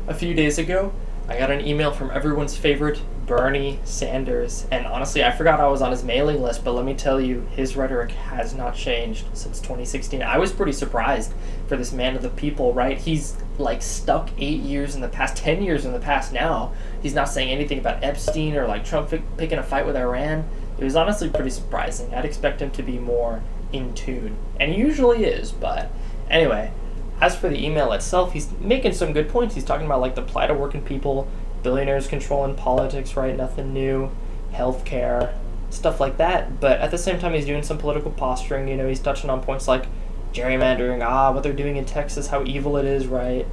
A few days ago, I got an email from everyone's favorite Bernie Sanders, and honestly, I forgot I was on his mailing list, but let me tell you, his rhetoric has not changed since 2016. I was pretty surprised for this man of the people, right? He's like stuck 8 years in the past, 10 years in the past now. He's not saying anything about Epstein or like Trump picking a fight with Iran. It was honestly pretty surprising. I'd expect him to be more in tune, and he usually is, but anyway. As for the email itself, he's making some good points. He's talking about like the plight of working people, billionaires controlling politics, right? Nothing new, healthcare, stuff like that. But at the same time, he's doing some political posturing. You know, he's touching on points like gerrymandering, what they're doing in Texas, how evil it is, right?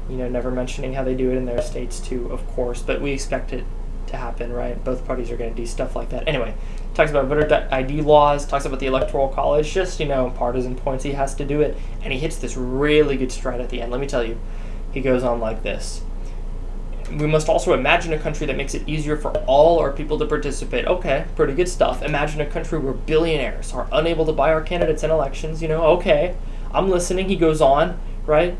You know, never mentioning how they do it in their states too, of course. But we expect it to happen, right? Both parties are going to do stuff like that. Anyway, talks about voter ID laws, talks about the Electoral College, just, you know, partisan points. He has to do it. And he hits this really good stride at the end. Let me tell you, he goes on like this. We must also imagine a country that makes it easier for all our people to participate. Okay, pretty good stuff. Imagine a country where billionaires are unable to buy our candidates in elections. You know, okay, I'm listening. He goes on, right?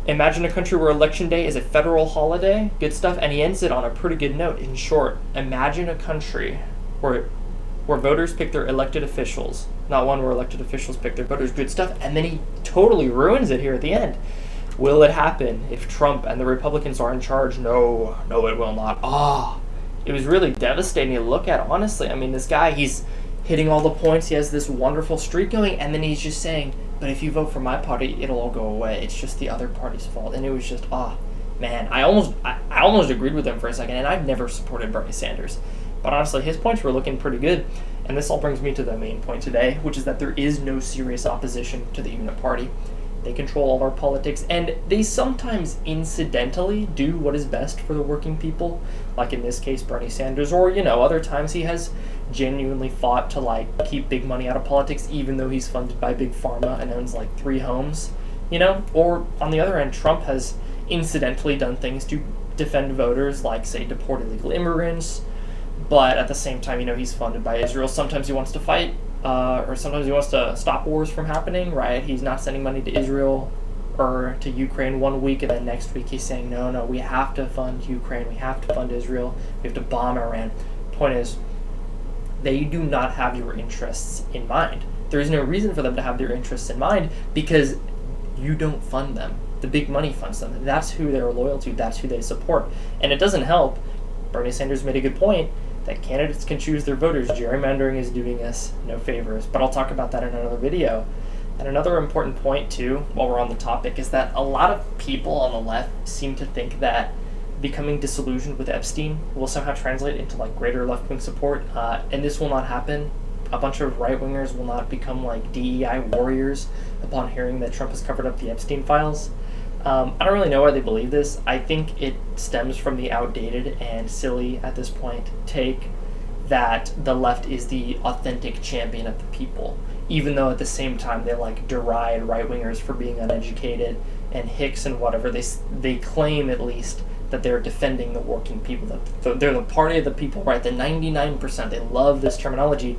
Imagine a country where election day is a federal holiday. Good stuff. And he ends it on a pretty good note. In short, imagine a country where voters pick their elected officials, not one where elected officials pick their voters. Good stuff. And then he totally ruins it here at the end. Will it happen if Trump and the Republicans are in charge? No, it will not. It was really devastating to look at, honestly. I mean, this guy, he's hitting all the points. He has this wonderful streak going, and then he's just saying, but if you vote for my party, it'll all go away. It's just the other party's fault. And it was just, man, I almost agreed with him for a second, and I've never supported Bernie Sanders. But honestly, his points were looking pretty good. And this all brings me to the main point today, which is that there is no serious opposition to the unit party. They control all our politics, and they sometimes incidentally do what is best for the working people, like in this case, Bernie Sanders, or, you know, other times he has genuinely fought to, like, keep big money out of politics, even though he's funded by Big Pharma and owns, like, 3 homes, you know? Or, on the other end, Trump has incidentally done things to defend voters, like, say, deport illegal immigrants, but at the same time, you know, he's funded by Israel. Sometimes he wants to fight, or sometimes he wants to stop wars from happening, right? He's not sending money to Israel or to Ukraine one week, and then next week he's saying, no, we have to fund Ukraine, we have to fund Israel, we have to bomb Iran. Point is, they do not have your interests in mind. There is no reason for them to have their interests in mind because you don't fund them. The big money funds them. That's who they're loyal to, that's who they support. And it doesn't help. Bernie Sanders made a good point that candidates can choose their voters. Gerrymandering is doing us no favors, but I'll talk about that in another video. And another important point too, while we're on the topic, is that a lot of people on the left seem to think that becoming disillusioned with Epstein will somehow translate into like greater left-wing support, and this will not happen. A bunch of right-wingers will not become like DEI warriors upon hearing that Trump has covered up the Epstein files. I don't really know why they believe this. I think it stems from the outdated and silly, at this point, take that the left is the authentic champion of the people, even though at the same time they like deride right-wingers for being uneducated and hicks and whatever. They claim, at least, that they're defending the working people, that they're the party of the people, right? The 99%, they love this terminology,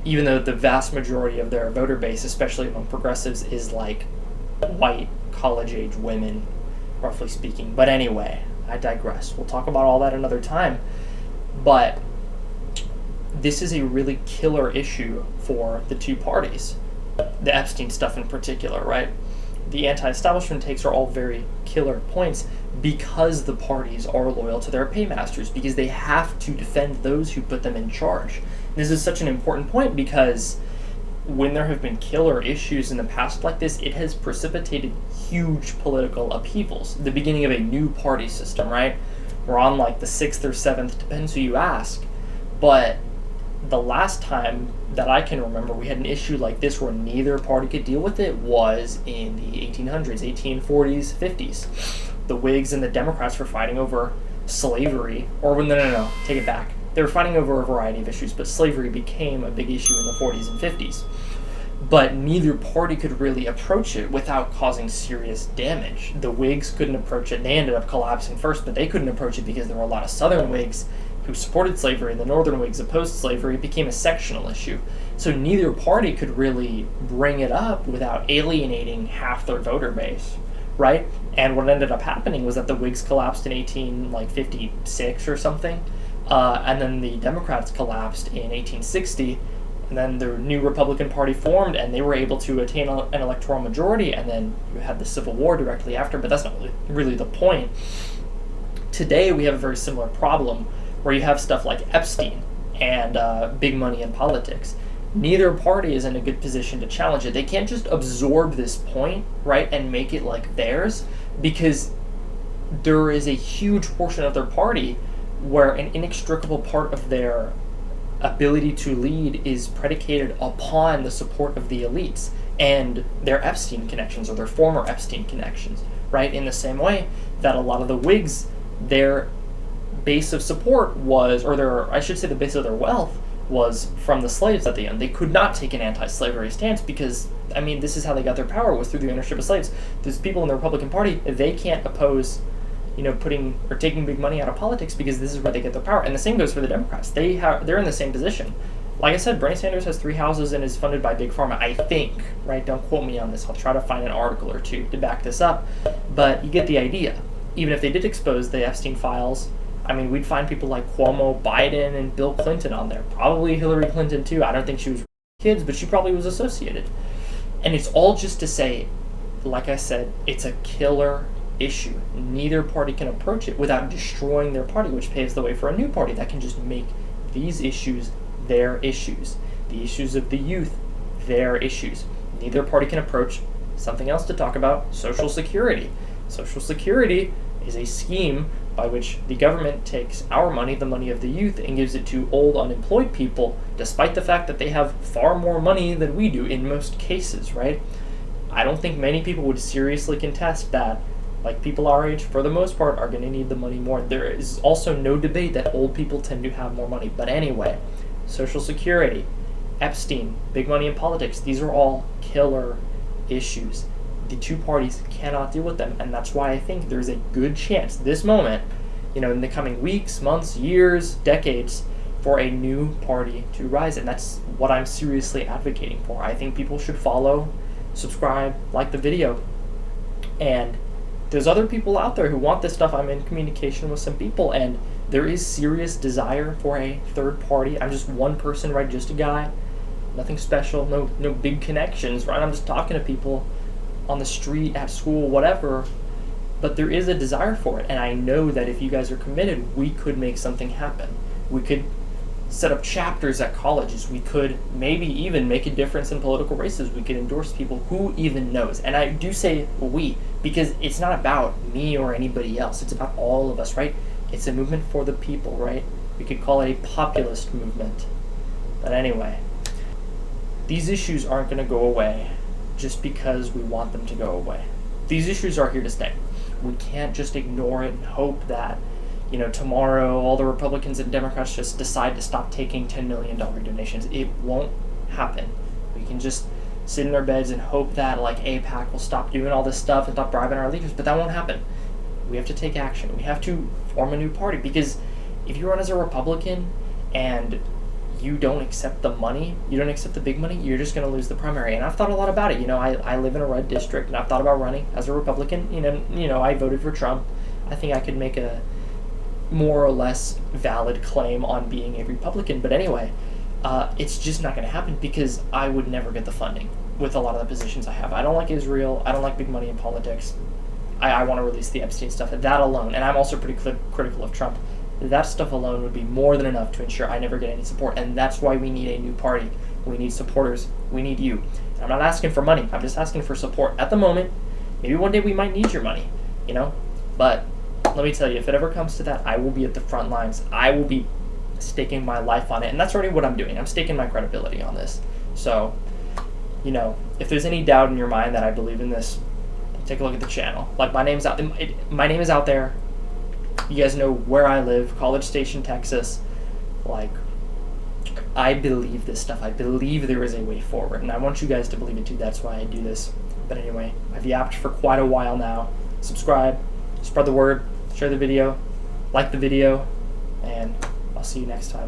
even though the vast majority of their voter base, especially among progressives, is like white, college-age women, roughly speaking. But anyway, I digress. We'll talk about all that another time. But this is a really killer issue for the two parties. The Epstein stuff in particular, right? The anti-establishment takes are all very killer points because the parties are loyal to their paymasters, because they have to defend those who put them in charge. This is such an important point because when there have been killer issues in the past like this, it has precipitated huge political upheavals. The beginning of a new party system, right? We're on like the 6th or 7th, depends who you ask. But the last time that I can remember we had an issue like this where neither party could deal with it was in the 1800s, 1840s, 50s. The Whigs and the Democrats were fighting over slavery, or no, take it back. They were fighting over a variety of issues, but slavery became a big issue in the 40s and 50s. But neither party could really approach it without causing serious damage. The Whigs couldn't approach it. They ended up collapsing first, but they couldn't approach it because there were a lot of Southern Whigs who supported slavery, and the Northern Whigs opposed slavery. It became a sectional issue. So neither party could really bring it up without alienating half their voter base, right? And what ended up happening was that the Whigs collapsed in 1856 or something, and then the Democrats collapsed in 1860, and then the new Republican Party formed, and they were able to attain an electoral majority, and then you had the Civil War directly after, but that's not really the point. Today, we have a very similar problem, where you have stuff like Epstein and big money in politics. Neither party is in a good position to challenge it. They can't just absorb this point, right, and make it like theirs, because there is a huge portion of their party where an inextricable part of their ability to lead is predicated upon the support of the elites and their Epstein connections, or their former Epstein connections, right? In the same way that a lot of the Whigs, their base of support was, or the base of their wealth was from the slaves that they owned. They could not take an anti-slavery stance because, I mean, this is how they got their power, was through the ownership of slaves. There's people in the Republican Party, they can't oppose, putting or taking big money out of politics, because this is where they get their power. And the same goes for the Democrats. They're in the same position. Like I said, Bernie Sanders has 3 houses and is funded by Big Pharma, I think, right? Don't quote me on this. I'll try to find an article or two to back this up. But you get the idea. Even if they did expose the Epstein files, I mean, we'd find people like Cuomo, Biden, and Bill Clinton on there. Probably Hillary Clinton, too. I don't think she was kids, but she probably was associated. And it's all just to say, like I said, it's a killer issue. Neither party can approach it without destroying their party, which paves the way for a new party that can just make these issues their issues. The issues of the youth, their issues. Neither party can approach something else to talk about, Social Security. Social Security is a scheme by which the government takes our money, the money of the youth, and gives it to old unemployed people, despite the fact that they have far more money than we do in most cases, right? I don't think many people would seriously contest that, like, people our age, for the most part, are going to need the money more. There is also no debate that old people tend to have more money. But anyway, Social Security, Epstein, big money in politics, these are all killer issues. The two parties cannot deal with them, and that's why I think there's a good chance, this moment, in the coming weeks, months, years, decades, for a new party to rise, and that's what I'm seriously advocating for. I think people should follow, subscribe, like the video, and there's other people out there who want this stuff. I'm in communication with some people, and there is serious desire for a third party. I'm just one person, right? Just a guy, nothing special, no big connections, right? I'm just talking to people on the street, at school, whatever, but there is a desire for it, and I know that if you guys are committed, we could make something happen. We could set up chapters at colleges. We could maybe even make a difference in political races. We could endorse people. Who even knows? And I do say we, because it's not about me or anybody else. It's about all of us, right? It's a movement for the people, right? We could call it a populist movement. But anyway, these issues aren't going to go away just because we want them to go away. These issues are here to stay. We can't just ignore it and hope that, tomorrow all the Republicans and Democrats just decide to stop taking $10 million donations. It won't happen. We can just sit in our beds and hope that, like, AIPAC will stop doing all this stuff and stop bribing our leaders, but that won't happen. We have to take action. We have to form a new party, because if you run as a Republican and you don't accept the money, you don't accept the big money, you're just going to lose the primary. And I've thought a lot about it. I live in a red district, and I've thought about running as a Republican. I voted for Trump. I think I could make a more or less valid claim on being a Republican. But anyway, it's just not going to happen, because I would never get the funding with a lot of the positions I have. I don't like Israel. I don't like big money in politics. I want to release the Epstein stuff. That alone, and I'm also pretty critical of Trump, that stuff alone would be more than enough to ensure I never get any support. And that's why we need a new party. We need supporters. We need you. And I'm not asking for money. I'm just asking for support. At the moment, maybe one day we might need your money, But let me tell you, if it ever comes to that, I will be at the front lines. I will be staking my life on it. And that's already what I'm doing. I'm staking my credibility on this. So, if there's any doubt in your mind that I believe in this, take a look at the channel. Like, my name is out there. You guys know where I live, College Station, Texas. Like, I believe this stuff. I believe there is a way forward, and I want you guys to believe it too. That's why I do this. But anyway, I've yapped for quite a while now. Subscribe, spread the word, share the video, like the video, and I'll see you next time.